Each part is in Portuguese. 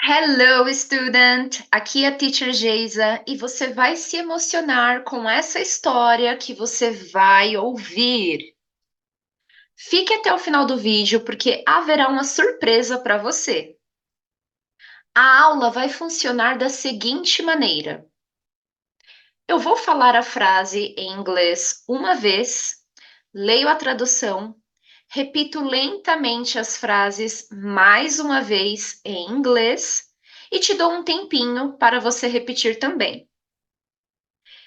Hello, student! Aqui é a Teacher Geisa e você vai se emocionar com essa história que você vai ouvir. Fique até o final do vídeo porque haverá uma surpresa para você. A aula vai funcionar da seguinte maneira: eu vou falar a frase em inglês uma vez, leio a tradução, repito lentamente as frases mais uma vez em inglês e te dou um tempinho para você repetir também.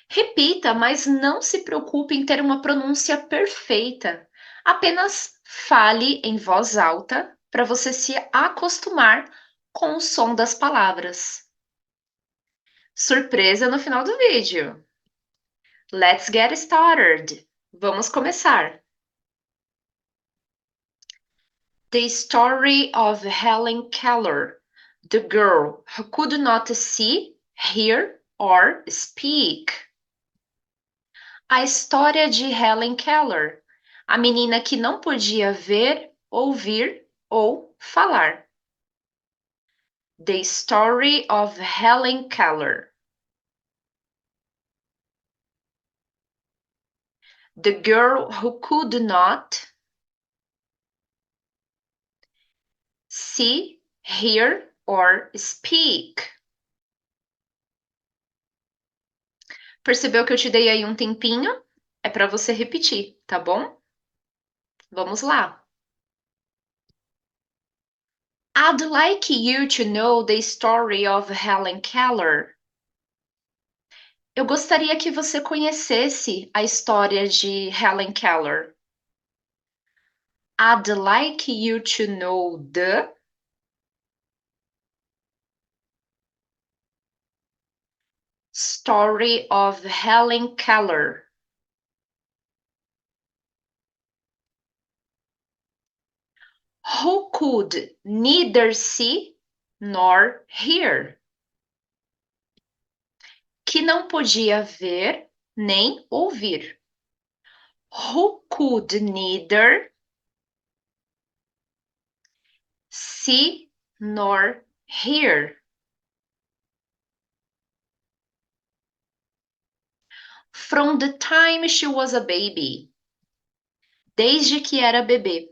Repita, mas não se preocupe em ter uma pronúncia perfeita. Apenas fale em voz alta para você se acostumar com o som das palavras. Surpresa no final do vídeo. Let's get started. Vamos começar. The story of Helen Keller, the girl who could not see, hear or speak. A história de Helen Keller, a menina que não podia ver, ouvir ou falar. The story of Helen Keller. The girl who could not see, hear or speak. Percebeu que eu te dei aí um tempinho? É para você repetir, tá bom? Vamos lá. I'd like you to know the story of Helen Keller. Eu gostaria que você conhecesse a história de Helen Keller. I'd like you to know the story of Helen Keller. Who could neither see nor hear. Que não podia ver nem ouvir. Who could neither see nor hear. From the time she was a baby. Desde que era bebê.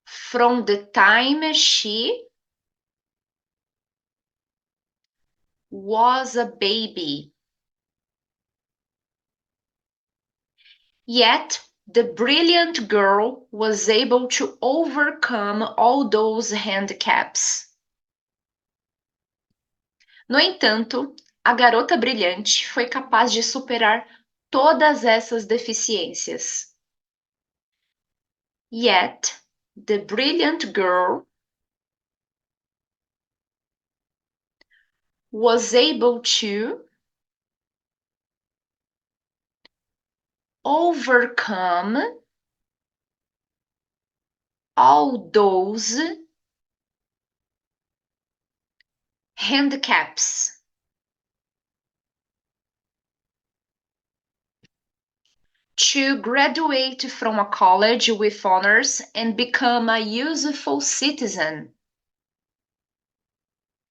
From the time she was a baby. Yet the brilliant girl was able to overcome all those handicaps. No entanto, a garota brilhante foi capaz de superar todas essas deficiências. Yet the brilliant girl was able to overcome all those handicaps. To graduate from a college with honors and become a useful citizen.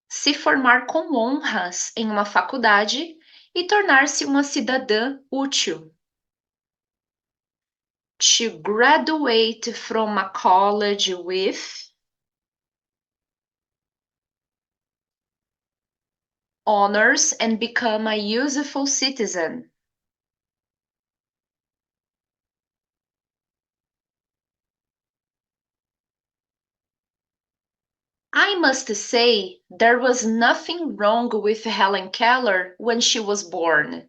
Se formar com honras em uma faculdade e tornar-se uma cidadã útil. To graduate from a college with honors and become a useful citizen. I must say there was nothing wrong with Helen Keller when she was born.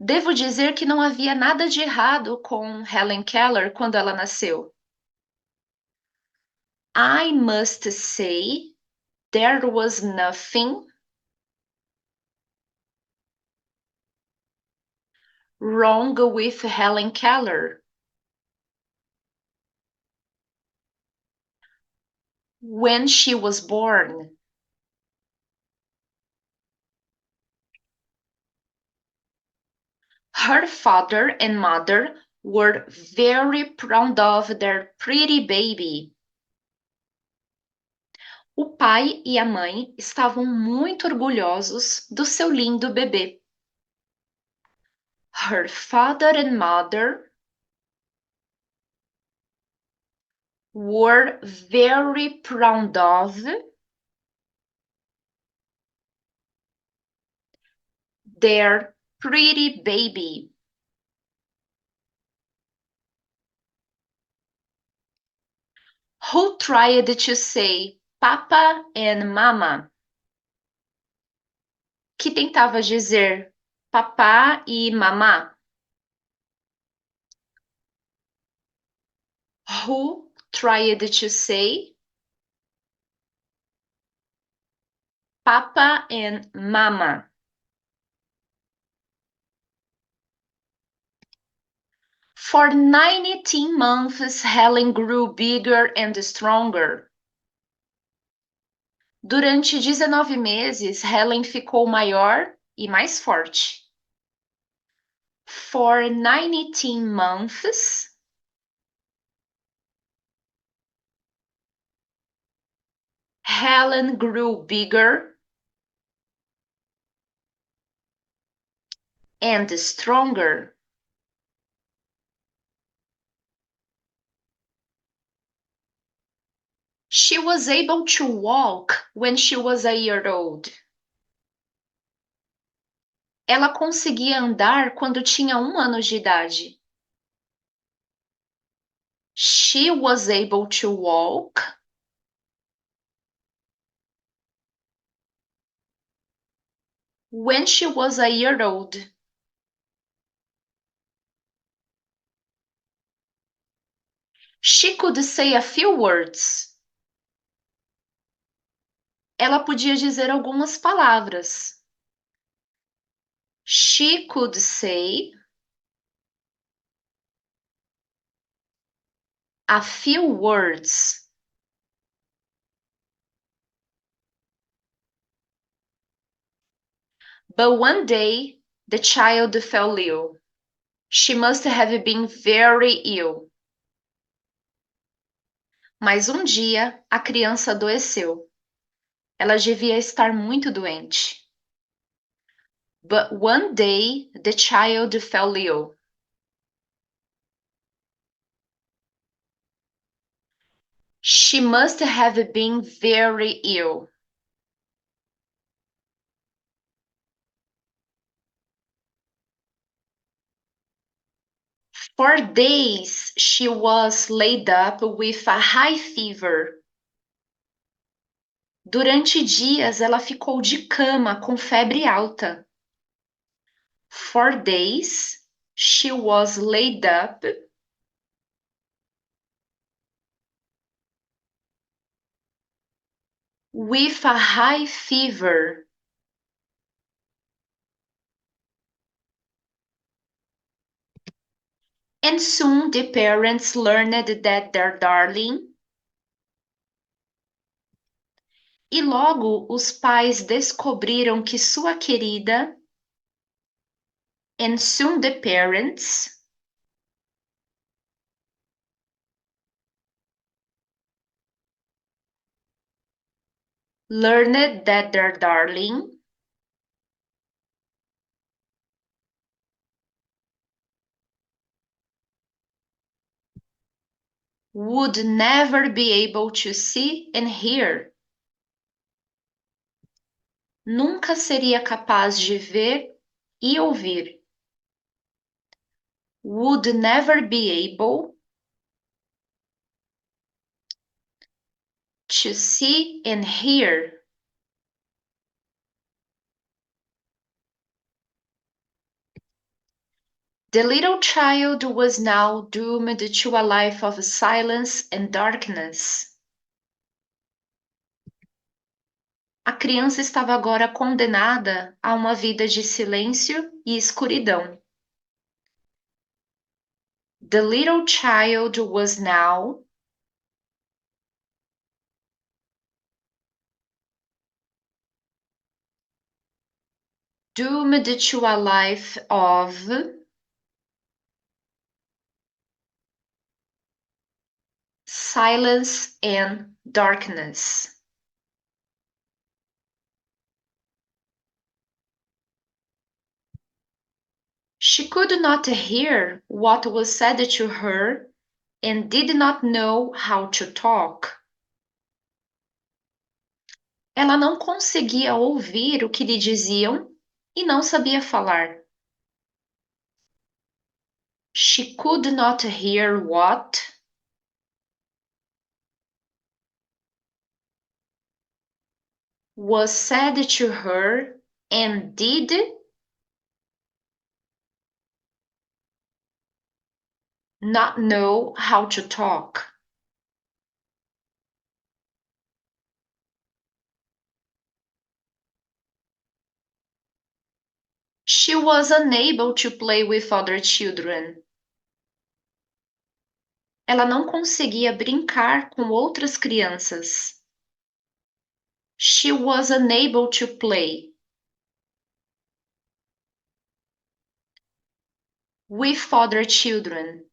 Devo dizer que não havia nada de errado com Helen Keller quando ela nasceu. I must say there was nothing wrong with Helen Keller when she was born. Her father and mother were very proud of their pretty baby. O pai e a mãe estavam muito orgulhosos do seu lindo bebê. Her father and mother were very proud of their pretty baby. Who tried to say papa and mama, que tentava dizer papá e mamá. Who tried to say papa and mama. For 19 months, Helen grew bigger and stronger. Durante 19 meses, Helen ficou maior e mais forte. For 19 months, Helen grew bigger and stronger. She was able to walk when she was a year old. Ela conseguia andar quando tinha 1 ano de idade. She was able to walk when she was a year old. She could say a few words. Ela podia dizer algumas palavras. She could say a few words. But one day, the child fell ill. She must have been very ill. Mas um dia, a criança adoeceu. Ela devia estar muito doente. But one day, the child fell ill. She must have been very ill. For days, she was laid up with a high fever. Durante dias, ela ficou de cama com febre alta. For days, she was laid up with a high fever. And soon the parents learned that their darling. E logo os pais descobriram que sua querida. And soon the parents learned that their darling would never be able to see and hear. Nunca seria capaz de ver e ouvir. Would never be able to see and hear. The little child was now doomed to a life of silence and darkness. A criança estava agora condenada a uma vida de silêncio e escuridão. The little child was now doomed to a life of silence and darkness. She could not hear what was said to her and did not know how to talk. Ela não conseguia ouvir o que lhe diziam e não sabia falar. She could not hear what was said to her and did not know how to talk. She was unable to play with other children. Ela não conseguia brincar com outras crianças. She was unable to play with other children.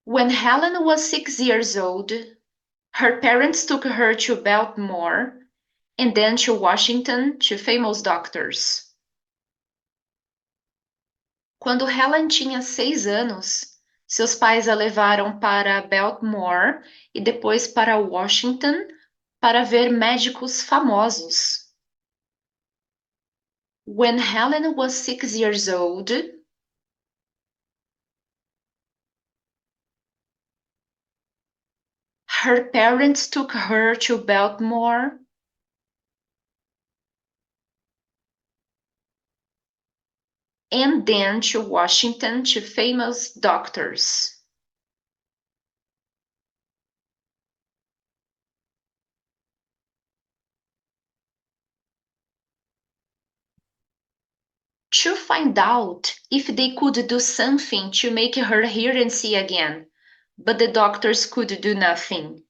When Helen was 6 years old, her parents took her to Baltimore and then to Washington to famous doctors. Quando Helen tinha 6 anos, seus pais a levaram para Baltimore e depois para Washington para ver médicos famosos. When Helen was 6 years old, her parents took her to Baltimore and then to Washington to famous doctors. To find out if they could do something to make her hear and see again, but the doctors could do nothing.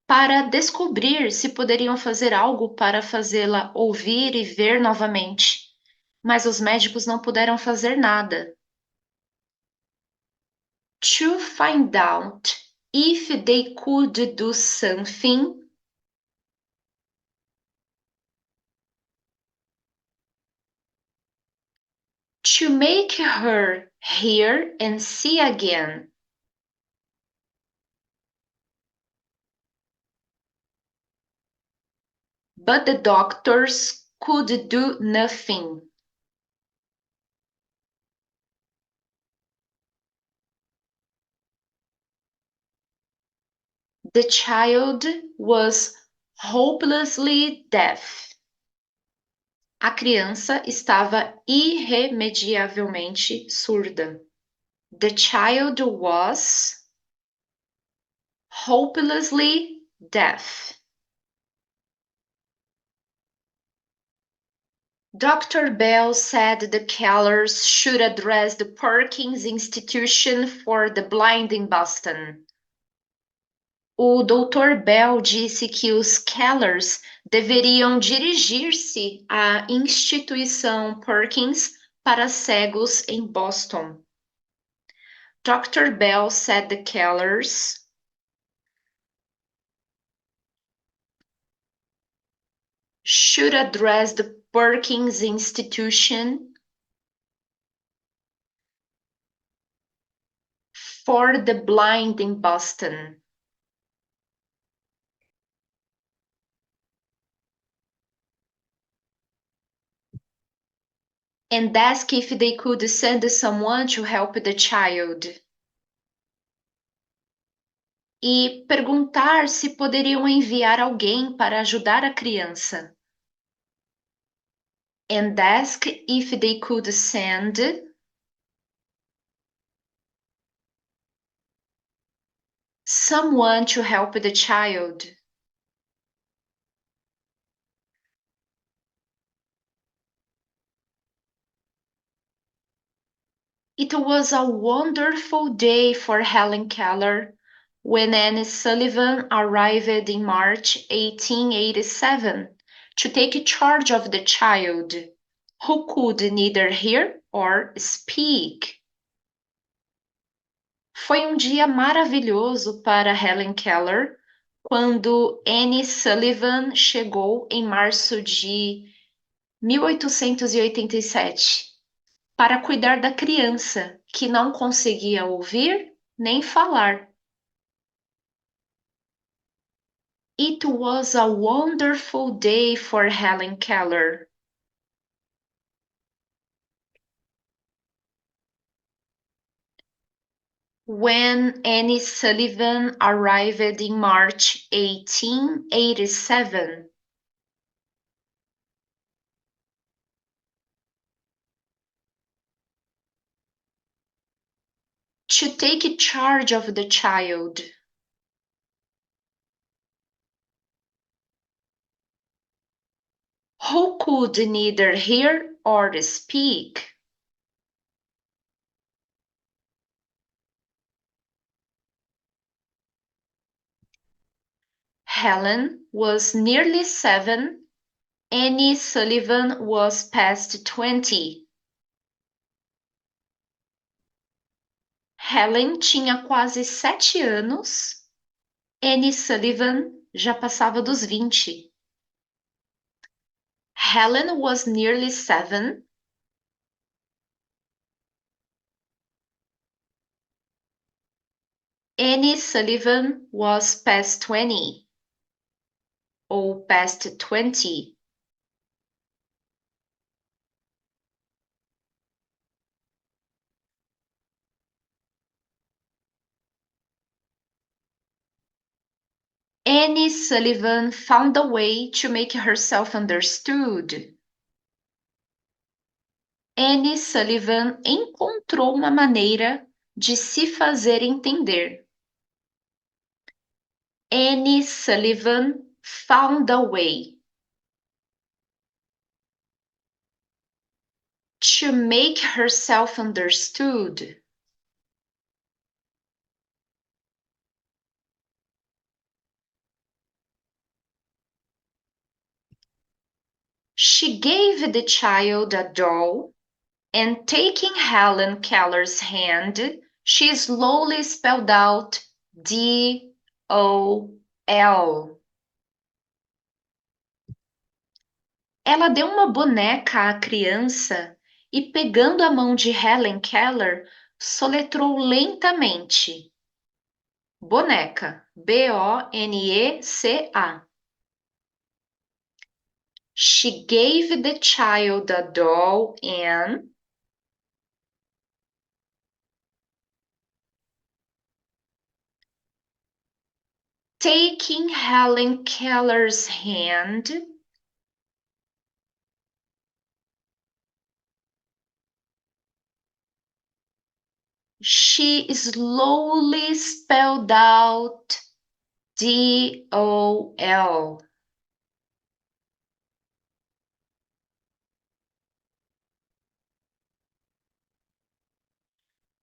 Para descobrir se poderiam fazer algo para fazê-la ouvir e ver novamente, mas os médicos não puderam fazer nada. To find out if they could do something to make her hear and see again. But the doctors could do nothing. The child was hopelessly deaf. A criança estava irremediavelmente surda. The child was hopelessly deaf. Dr. Bell said the Kellers should address the Perkins Institution for the Blind in Boston. O Dr. Bell disse que os Kellers deveriam dirigir-se à instituição Perkins para cegos em Boston. Dr. Bell said the Kellers should address the Perkins Institution for the Blind in Boston. And ask if they could send someone to help the child. E perguntar se poderiam enviar alguém para ajudar a criança. And ask if they could send someone to help the child. It was a wonderful day for Helen Keller when Anne Sullivan arrived in March 1887 to take charge of the child, who could neither hear or speak. Foi dia maravilhoso para Helen Keller quando Annie Sullivan chegou em março de 1887 para cuidar da criança que não conseguia ouvir nem falar. It was a wonderful day for Helen Keller. When Annie Sullivan arrived in March 1887, to take charge of the child. Who could neither hear or speak. Helen was nearly 7. Annie Sullivan was past 20. Helen tinha quase 7 anos. Annie Sullivan já passava dos 20. Helen was nearly 7. Annie Sullivan was past 20. Ou past 20. Annie Sullivan found a way to make herself understood. Annie Sullivan encontrou uma maneira de se fazer entender. Annie Sullivan found a way to make herself understood. She gave the child a doll, and taking Helen Keller's hand, she slowly spelled out D-O-L. Ela deu uma boneca à criança e, pegando a mão de Helen Keller, soletrou lentamente. Boneca, B-O-N-E-C-A. She gave the child a doll and taking Helen Keller's hand, she slowly spelled out D-O-L.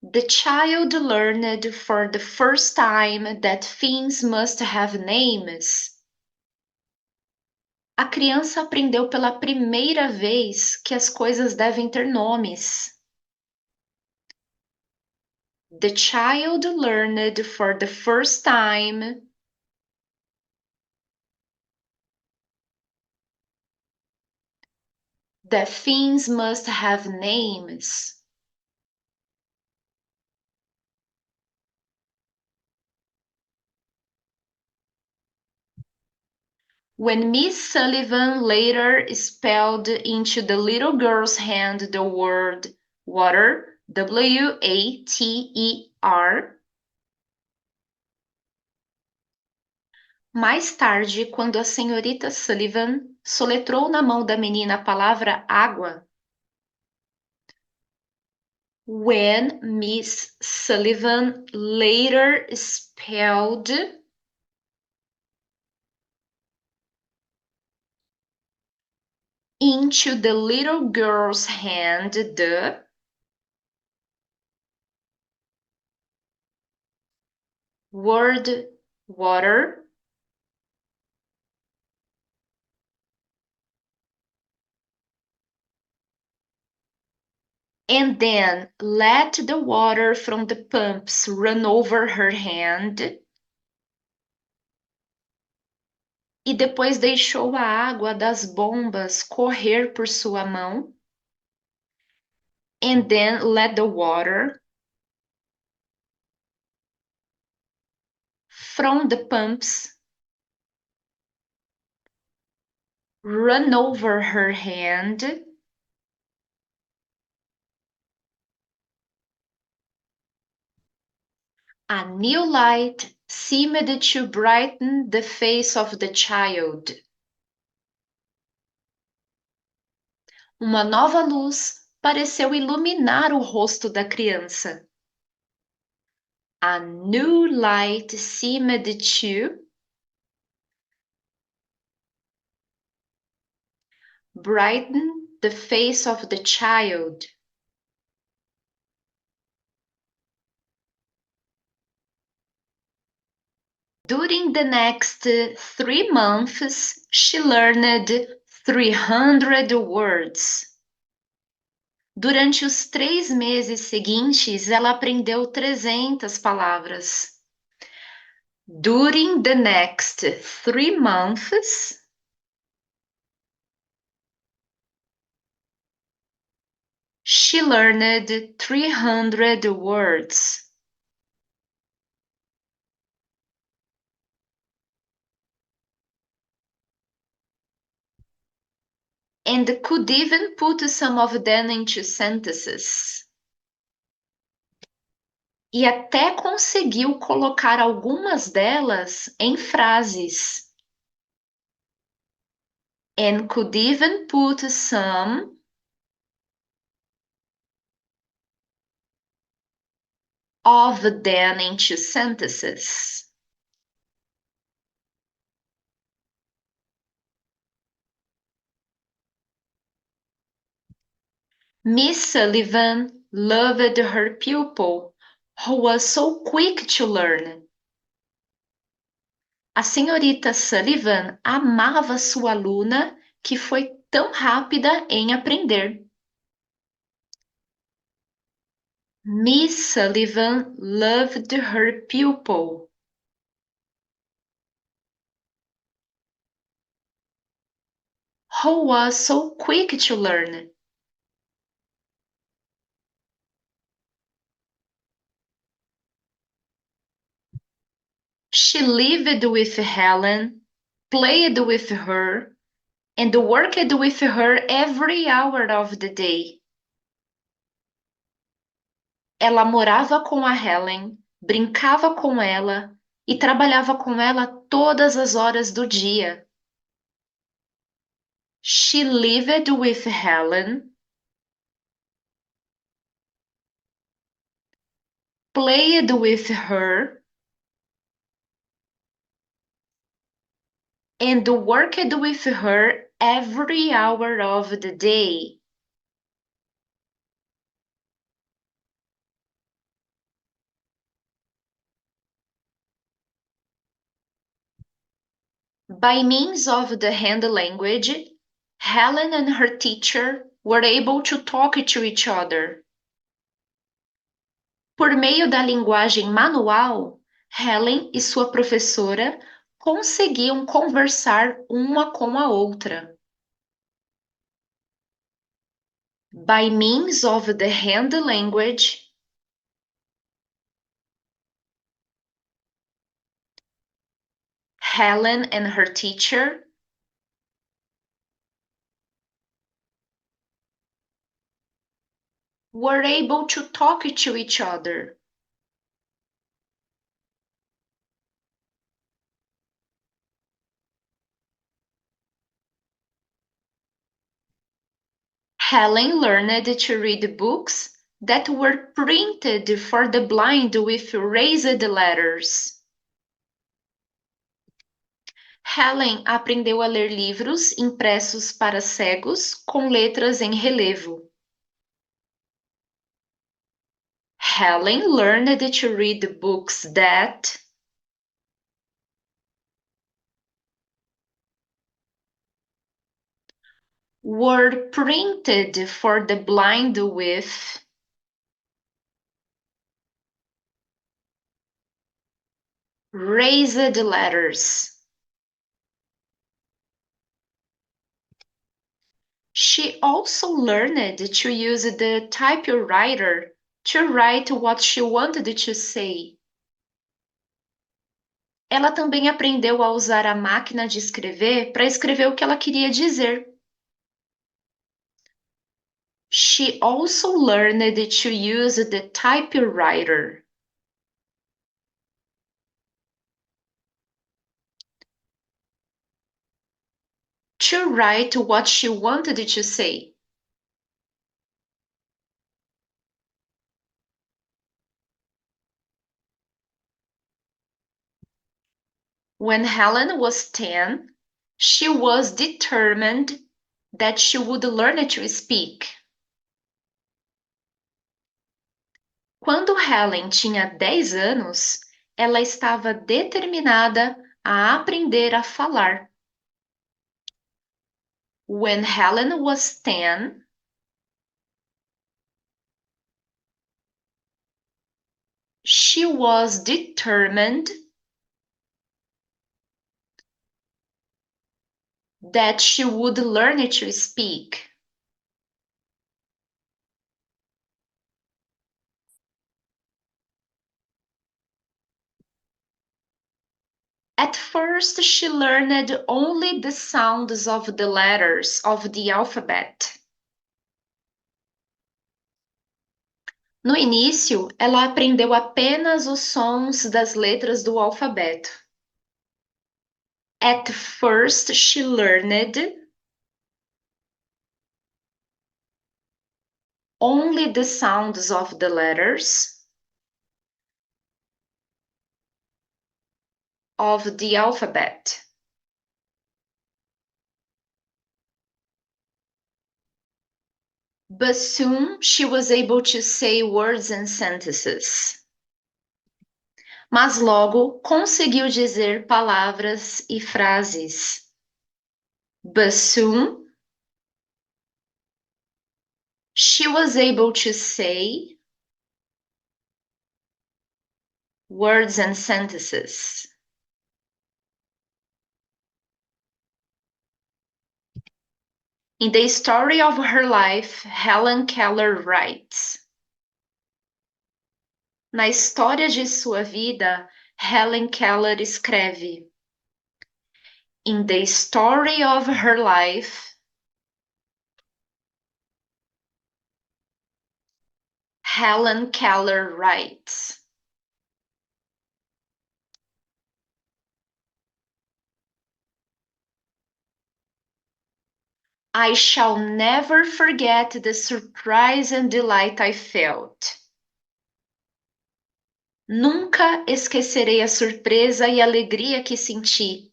The child learned for the first time that things must have names. A criança aprendeu pela primeira vez que as coisas devem ter nomes. The child learned for the first time that things must have names. When Miss Sullivan later spelled into the little girl's hand the word water, W-A-T-E-R, mais tarde, quando a senhorita Sullivan soletrou na mão da menina a palavra água, when Miss Sullivan later spelled into the little girl's hand the word water, and then let the water from the pumps run over her hand, e depois deixou a água das bombas correr por sua mão. And then let the water from the pumps run over her hand. A new light seemed to brighten the face of the child. Uma nova luz pareceu iluminar o rosto da criança. A new light seemed to brighten the face of the child. During the next 3 months, she learned 300 words. Durante os 3 meses seguintes, ela aprendeu 300 palavras. During the next 3 months, she learned 300 words. And could even put some of them into sentences. E até conseguiu colocar algumas delas em frases. And could even put some of them into sentences. Miss Sullivan loved her pupil, who was so quick to learn. A senhorita Sullivan amava sua aluna, que foi tão rápida em aprender. Miss Sullivan loved her pupil, who was so quick to learn. She lived with Helen, played with her, and worked with her every hour of the day. Ela morava com a Helen, brincava com ela e trabalhava com ela todas as horas do dia. She lived with Helen, played with her, and worked with her every hour of the day. By means of the hand language, Helen and her teacher were able to talk to each other. Por meio da linguagem manual, Helen e sua professora conseguiam conversar uma com a outra. By means of the hand language, Helen and her teacher were able to talk to each other. Helen learned to read books that were printed for the blind with raised letters. Helen aprendeu a ler livros impressos para cegos com letras em relevo. Helen learned to read books that were printed for the blind with raised letters. She also learned to use the typewriter to write what she wanted to say. Ela também aprendeu a usar a máquina de escrever para escrever o que ela queria dizer. She also learned to use the typewriter. To write what she wanted to say. When Helen was 10, she was determined that she would learn to speak. Quando Helen tinha 10 anos, ela estava determinada a aprender a falar. When Helen was 10, she was determined that she would learn to speak. At first, she learned only the sounds of the letters of the alphabet. No início, ela aprendeu apenas os sons das letras do alfabeto. At first, she learned only the sounds of the letters of the alphabet. But soon she was able to say words and sentences. Mas logo conseguiu dizer palavras e frases. But soon she was able to say words and sentences. In the story of her life, Helen Keller writes. Na história de sua vida, Helen Keller escreve. In the story of her life, Helen Keller writes. I shall never forget the surprise and delight I felt. Nunca esquecerei a surpresa e alegria que senti.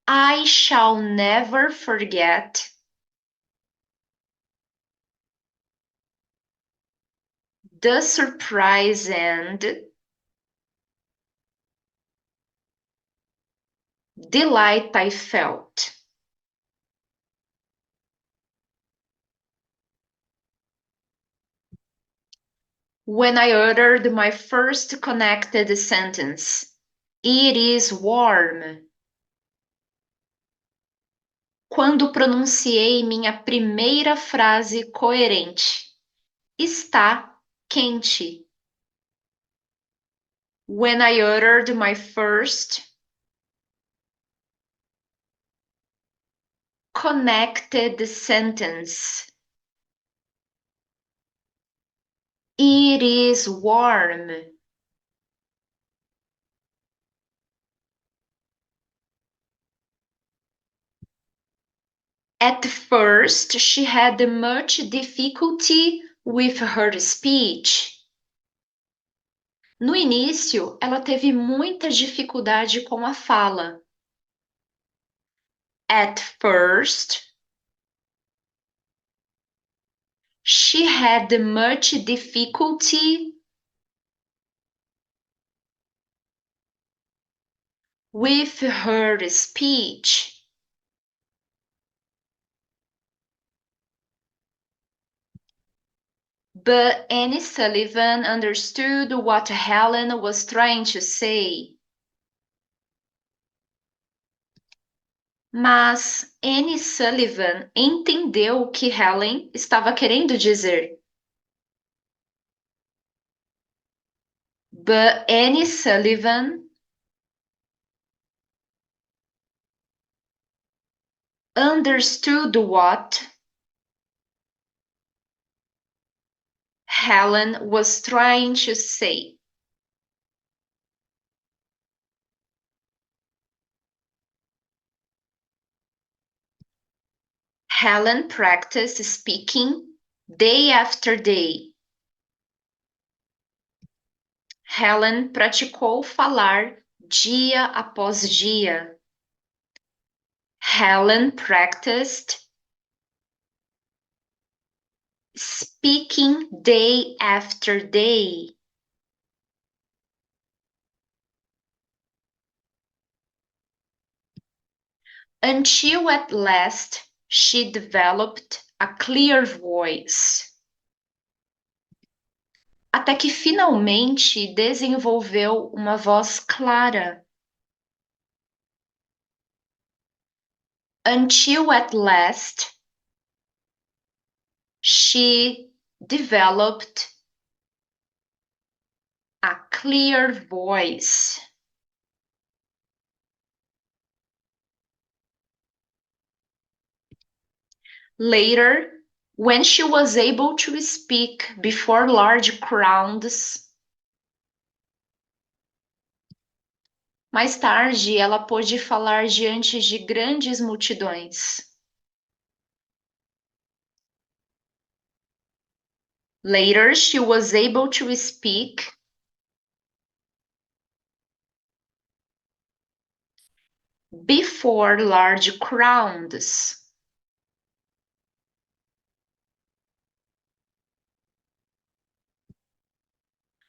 I shall never forget the surprise and delight I felt. When I uttered my first connected sentence, it is warm. Quando pronunciei minha primeira frase coerente, está quente. When I uttered my first connected sentence, it is warm. At first, she had much difficulty with her speech. No início, ela teve muita dificuldade com a fala. At first, she had much difficulty with her speech. But Annie Sullivan understood what Helen was trying to say. Mas Annie Sullivan entendeu o que Helen estava querendo dizer. But Annie Sullivan understood what Helen was trying to say. Helen practiced speaking day after day. Helen praticou falar dia após dia. Helen practiced speaking day after day. Until at last she developed a clear voice. Até que finalmente desenvolveu uma voz clara. Until at last she developed a clear voice. Later, when she was able to speak before large crowds, mais tarde ela pôde falar diante de grandes multidões. Later, she was able to speak before large crowds.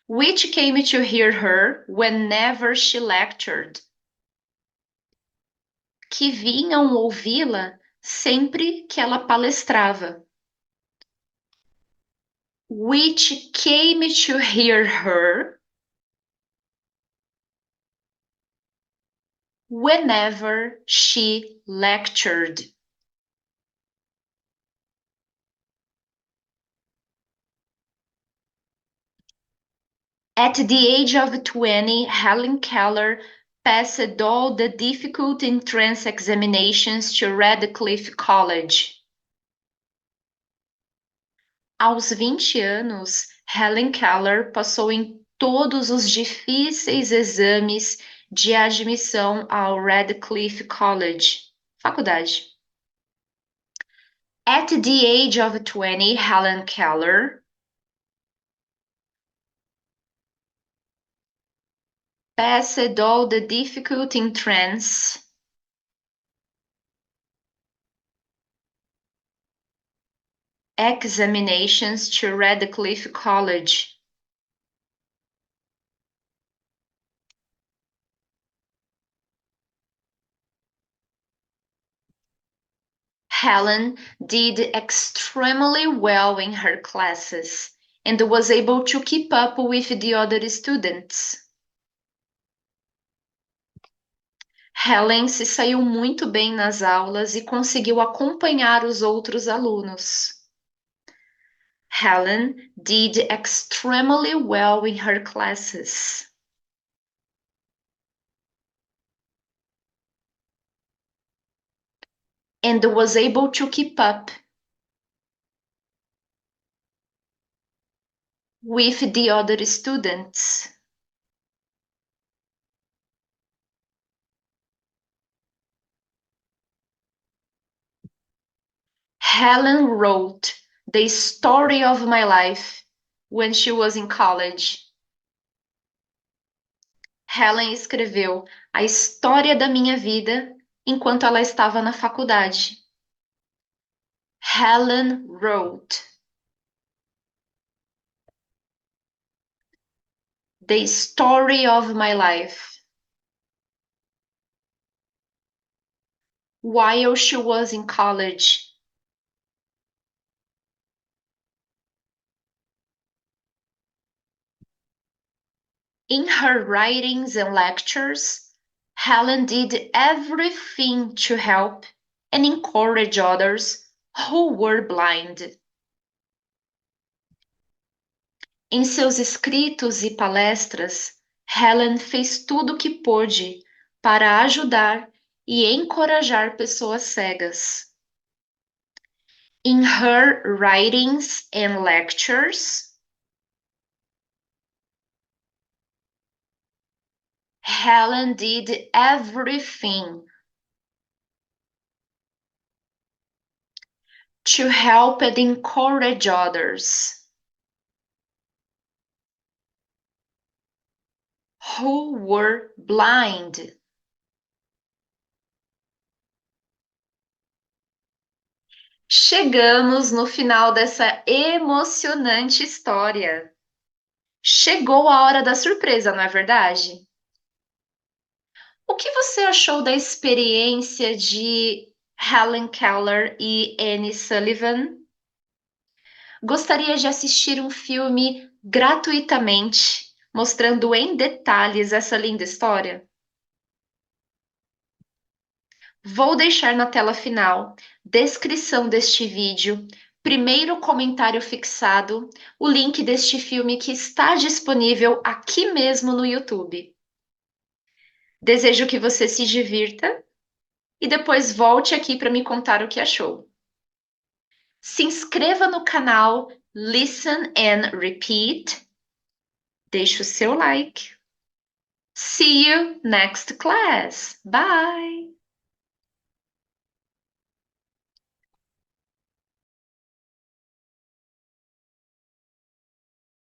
Which came to hear her whenever she lectured. Que vinham ouvi-la sempre que ela palestrava. Which came to hear her whenever she lectured. At the age of 20, Helen Keller passed all the difficult entrance examinations to Radcliffe College. Aos 20 anos, Helen Keller passou em todos os difíceis exames de admissão ao Radcliffe College, faculdade. At the age of 20, Helen Keller passed all the difficult entrance examinations to Radcliffe College. Helen did extremely well in her classes and was able to keep up with the other students. Helen se saiu muito bem nas aulas e conseguiu acompanhar os outros alunos. Helen did extremely well in her classes. And was able to keep up with the other students. Helen wrote The Story of My Life when she was in college. Helen escreveu A História da Minha Vida enquanto ela estava na faculdade. Helen wrote The Story of My Life while she was in college. In her writings and lectures, Helen did everything to help and encourage others who were blind. Em seus escritos e palestras, Helen fez tudo o que pôde para ajudar e encorajar pessoas cegas. In her writings and lectures, Helen did everything to help and encourage others who were blind. Chegamos no final dessa emocionante história. Chegou a hora da surpresa, não é verdade? O que você achou da experiência de Helen Keller e Annie Sullivan? Gostaria de assistir um filme gratuitamente, mostrando em detalhes essa linda história? Vou deixar na tela final, descrição deste vídeo, primeiro comentário fixado, o link deste filme que está disponível aqui mesmo no YouTube. Desejo que você se divirta e depois volte aqui para me contar o que achou. Se inscreva no canal Listen and Repeat. Deixe o seu like. See you next class. Bye!